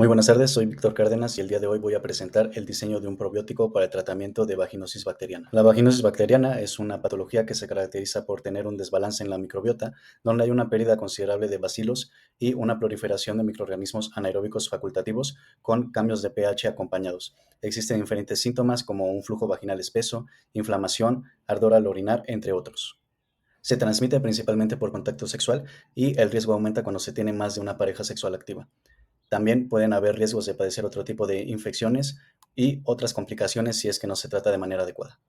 Muy buenas tardes, soy Víctor Cárdenas y el día de hoy voy a presentar el diseño de un probiótico para el tratamiento de vaginosis bacteriana. La vaginosis bacteriana es una patología que se caracteriza por tener un desbalance en la microbiota, donde hay una pérdida considerable de bacilos y una proliferación de microorganismos anaeróbicos facultativos con cambios de pH acompañados. Existen diferentes síntomas como un flujo vaginal espeso, inflamación, ardor al orinar, entre otros. Se transmite principalmente por contacto sexual y el riesgo aumenta cuando se tiene más de una pareja sexual activa. También pueden haber riesgos de padecer otro tipo de infecciones y otras complicaciones si es que no se trata de manera adecuada.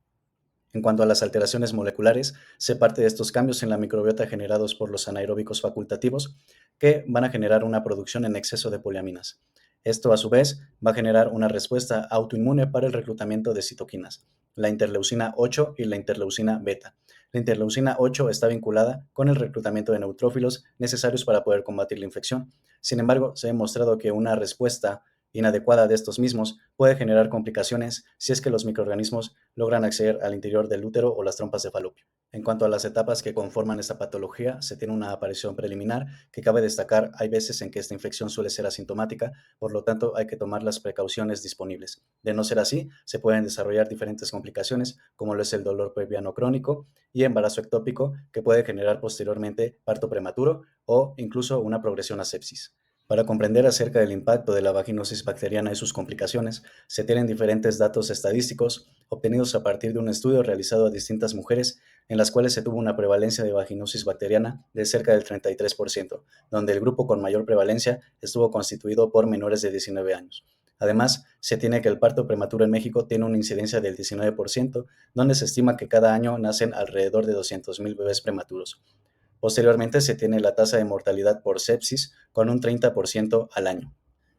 En cuanto a las alteraciones moleculares, se parte de estos cambios en la microbiota generados por los anaeróbicos facultativos que van a generar una producción en exceso de poliaminas. Esto a su vez va a generar una respuesta autoinmune para el reclutamiento de citoquinas, la interleucina 8 y la interleucina beta. La interleucina 8 está vinculada con el reclutamiento de neutrófilos necesarios para poder combatir la infección. Sin embargo, se ha demostrado que una respuesta inadecuada de estos mismos puede generar complicaciones si es que los microorganismos logran acceder al interior del útero o las trompas de falopio. En cuanto a las etapas que conforman esta patología, se tiene una aparición preliminar que cabe destacar, hay veces en que esta infección suele ser asintomática, por lo tanto hay que tomar las precauciones disponibles. De no ser así, se pueden desarrollar diferentes complicaciones, como lo es el dolor pelviano crónico y embarazo ectópico, que puede generar posteriormente parto prematuro o incluso una progresión a sepsis. Para comprender acerca del impacto de la vaginosis bacteriana y sus complicaciones, se tienen diferentes datos estadísticos obtenidos a partir de un estudio realizado a distintas mujeres en las cuales se tuvo una prevalencia de vaginosis bacteriana de cerca del 33%, donde el grupo con mayor prevalencia estuvo constituido por menores de 19 años. Además, se tiene que el parto prematuro en México tiene una incidencia del 19%, donde se estima que cada año nacen alrededor de 200,000 bebés prematuros. Posteriormente se tiene la tasa de mortalidad por sepsis con un 30% al año.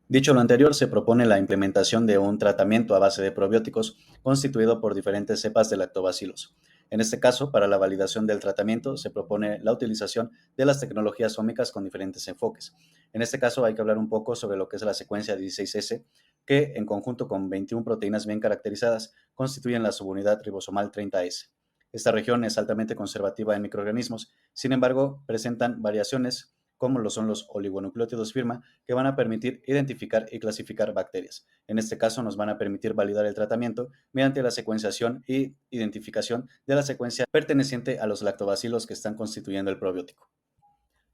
Dicho lo anterior, se propone la implementación de un tratamiento a base de probióticos constituido por diferentes cepas de lactobacilos. En este caso, para la validación del tratamiento, se propone la utilización de las tecnologías ómicas con diferentes enfoques. En este caso, hay que hablar un poco sobre lo que es la secuencia 16S, que en conjunto con 21 proteínas bien caracterizadas constituyen la subunidad ribosomal 30S. Esta región es altamente conservativa en microorganismos, sin embargo, presentan variaciones como lo son los oligonucleótidos firma, que van a permitir identificar y clasificar bacterias. En este caso, nos van a permitir validar el tratamiento mediante la secuenciación y identificación de la secuencia perteneciente a los lactobacilos que están constituyendo el probiótico.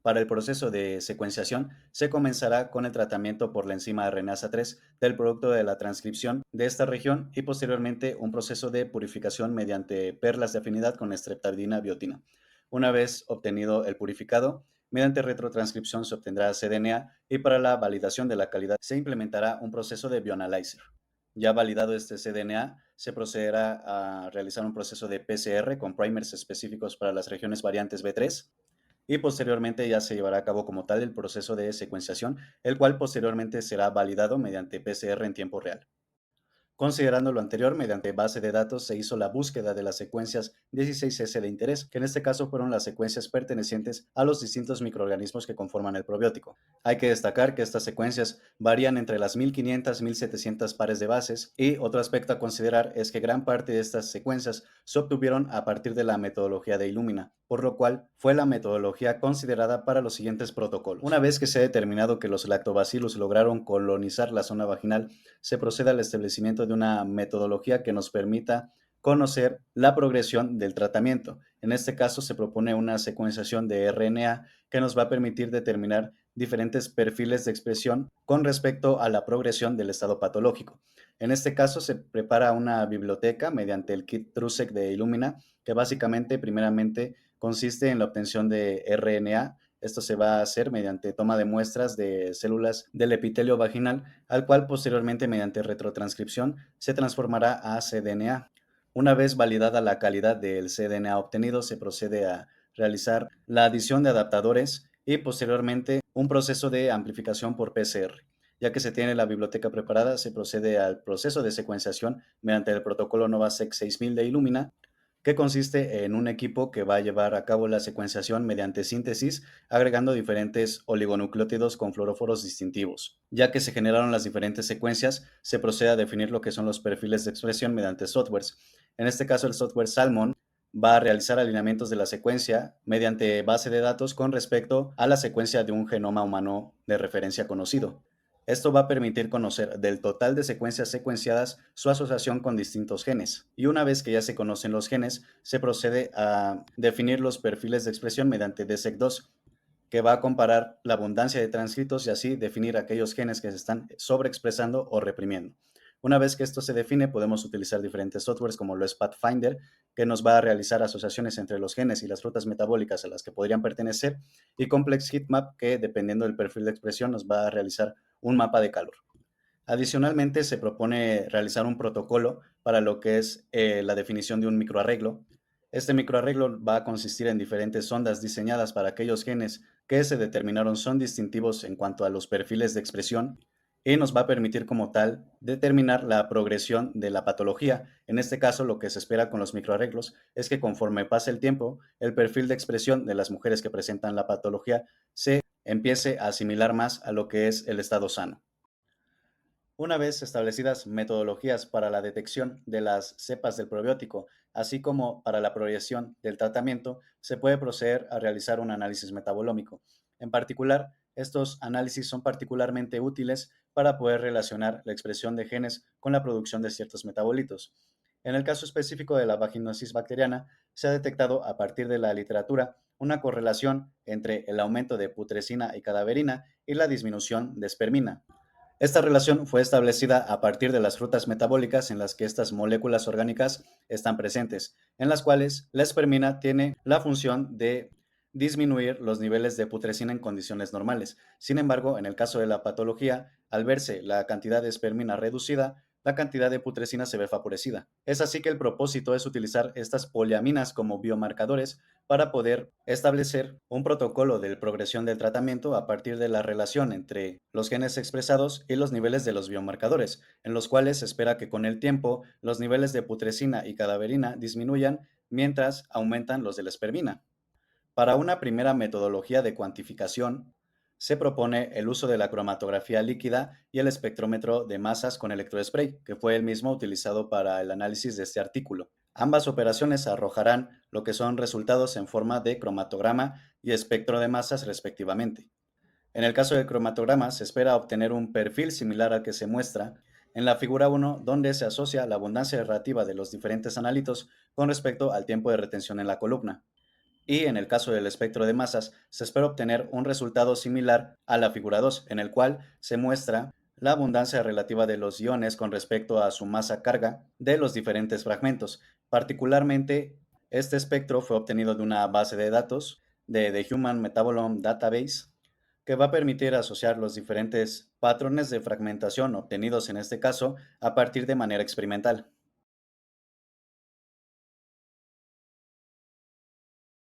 Para el proceso de secuenciación, se comenzará con el tratamiento por la enzima RNasa 3 del producto de la transcripción de esta región y posteriormente un proceso de purificación mediante perlas de afinidad con streptardina biotina. Una vez obtenido el purificado, mediante retrotranscripción se obtendrá cDNA y para la validación de la calidad se implementará un proceso de bioanalyzer. Ya validado este cDNA, se procederá a realizar un proceso de PCR con primers específicos para las regiones variantes B3 y posteriormente ya se llevará a cabo como tal el proceso de secuenciación, el cual posteriormente será validado mediante PCR en tiempo real. Considerando lo anterior, mediante base de datos se hizo la búsqueda de las secuencias 16S de interés, que en este caso fueron las secuencias pertenecientes a los distintos microorganismos que conforman el probiótico. Hay que destacar que estas secuencias varían entre las 1500 y 1700 pares de bases y otro aspecto a considerar es que gran parte de estas secuencias se obtuvieron a partir de la metodología de Illumina, por lo cual fue la metodología considerada para los siguientes protocolos. Una vez que se ha determinado que los lactobacillus lograron colonizar la zona vaginal, se procede al establecimiento de una metodología que nos permita conocer la progresión del tratamiento. En este caso se propone una secuenciación de RNA que nos va a permitir determinar diferentes perfiles de expresión con respecto a la progresión del estado patológico. En este caso se prepara una biblioteca mediante el kit TruSec de Illumina, que básicamente, primeramente, consiste en la obtención de RNA. Esto se va a hacer mediante toma de muestras de células del epitelio vaginal, al cual posteriormente mediante retrotranscripción se transformará a cDNA. Una vez validada la calidad del cDNA obtenido, se procede a realizar la adición de adaptadores y posteriormente un proceso de amplificación por PCR. Ya que se tiene la biblioteca preparada, se procede al proceso de secuenciación mediante el protocolo NovaSeq 6000 de Illumina, que consiste en un equipo que va a llevar a cabo la secuenciación mediante síntesis, agregando diferentes oligonucleótidos con fluoróforos distintivos. Ya que se generaron las diferentes secuencias, se procede a definir lo que son los perfiles de expresión mediante softwares. En este caso, el software Salmon va a realizar alineamientos de la secuencia mediante base de datos con respecto a la secuencia de un genoma humano de referencia conocido. Esto va a permitir conocer del total de secuencias secuenciadas su asociación con distintos genes. Y una vez que ya se conocen los genes, se procede a definir los perfiles de expresión mediante DSEC2, que va a comparar la abundancia de transcritos y así definir aquellos genes que se están sobreexpresando o reprimiendo. Una vez que esto se define, podemos utilizar diferentes softwares como lo es Pathfinder, que nos va a realizar asociaciones entre los genes y las rutas metabólicas a las que podrían pertenecer, y Complex Heatmap, que dependiendo del perfil de expresión nos va a realizar un mapa de calor. Adicionalmente, se propone realizar un protocolo para lo que es la definición de un microarreglo. Este microarreglo va a consistir en diferentes ondas diseñadas para aquellos genes que se determinaron son distintivos en cuanto a los perfiles de expresión y nos va a permitir como tal determinar la progresión de la patología. En este caso, lo que se espera con los microarreglos es que conforme pase el tiempo, el perfil de expresión de las mujeres que presentan la patología se empiece a asimilar más a lo que es el estado sano. Una vez establecidas metodologías para la detección de las cepas del probiótico, así como para la proyección del tratamiento, se puede proceder a realizar un análisis metabolómico. En particular, estos análisis son particularmente útiles para poder relacionar la expresión de genes con la producción de ciertos metabolitos. En el caso específico de la vaginosis bacteriana, se ha detectado a partir de la literatura una correlación entre el aumento de putrescina y cadaverina y la disminución de espermina. Esta relación fue establecida a partir de las rutas metabólicas en las que estas moléculas orgánicas están presentes, en las cuales la espermina tiene la función de disminuir los niveles de putrescina en condiciones normales. Sin embargo, en el caso de la patología, al verse la cantidad de espermina reducida, la cantidad de putrescina se ve favorecida. Es así que el propósito es utilizar estas poliaminas como biomarcadores para poder establecer un protocolo de progresión del tratamiento a partir de la relación entre los genes expresados y los niveles de los biomarcadores, en los cuales se espera que con el tiempo los niveles de putrescina y cadaverina disminuyan mientras aumentan los de la espermina. Para una primera metodología de cuantificación, se propone el uso de la cromatografía líquida y el espectrómetro de masas con electrospray, que fue el mismo utilizado para el análisis de este artículo. Ambas operaciones arrojarán lo que son resultados en forma de cromatograma y espectro de masas respectivamente. En el caso del cromatograma, se espera obtener un perfil similar al que se muestra en la figura 1, donde se asocia la abundancia relativa de los diferentes analitos con respecto al tiempo de retención en la columna. Y en el caso del espectro de masas, se espera obtener un resultado similar a la figura 2, en el cual se muestra la abundancia relativa de los iones con respecto a su masa carga de los diferentes fragmentos. Particularmente, este espectro fue obtenido de una base de datos de The Human Metabolome Database, que va a permitir asociar los diferentes patrones de fragmentación obtenidos en este caso a partir de manera experimental.